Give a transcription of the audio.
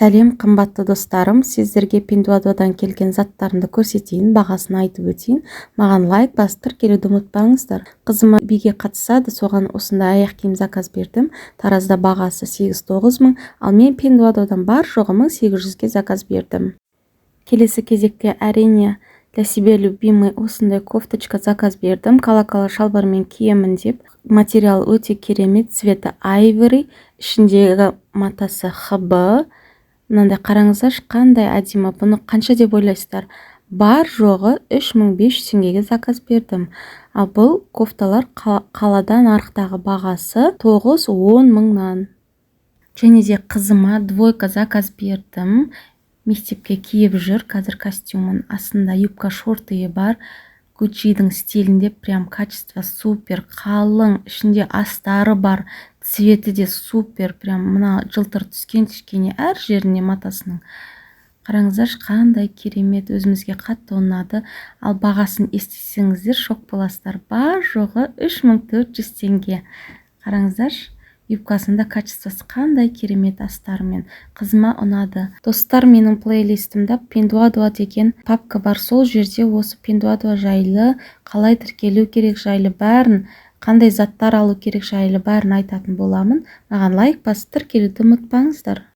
Сәлем қымбатты достарым, сіздерге Pinduoduo'дан келген заттарымды көрсетейін, бағасын айтып өтейін. Маған лайк басып тіркелуді ұмытпаңыздар. Қызыма биге қатысады, соған осындай аяқ киім заказ бердім. Таразда бағасы 8-9 мың, ал мен Pinduoduo'дан бар жоғы 1800-ге заказ бердім. Келесі кезекте әрине для себя любимый осындай кофточка заказ бердім. Кала-кала шалбармен киемін деп. Материал өте керемет, цветі айвори, ішіндегі матасы ХБ. Мынандай қараңыздаршы, қандай әдемі. Бұны қанша деп ойлайсыздар? Бар жоғы 3500 теңгеге заказ бердім. Ал бұл кофталар қалада нарықтағы бағасы 9-10 мыңнан. Және де қызыма двойка заказ бердім. Мектепке киіп жүр, қазір костюмын. Астында юбка шортыйы бар. Gucci'дің стилінде, прям качество супер, қалың, ішінде астары бар, цветі де супер, прям мына жылтыр түскен кішкене әр жеріне матасының. Қараңыздаршы, қандай керемет, өзімізге қатты ұнады. Ал бағасын естісеңіздер шок боласыздар. Бар жоғы 3400 теңге. Қараңыздаршы, юбкасында качествосы қандай керемет астарымен. Қызыма ұнады. Достар, менің плейлистімде Pinduoduo деген папка бар. Сол жерде осы Pinduoduo жайлы, қалай тіркелу керек жайлы бәрін, қандай заттар алу керек жайлы бәрін айтатын боламын. Маған лайк басып тіркелуді ұмытпаңыздар.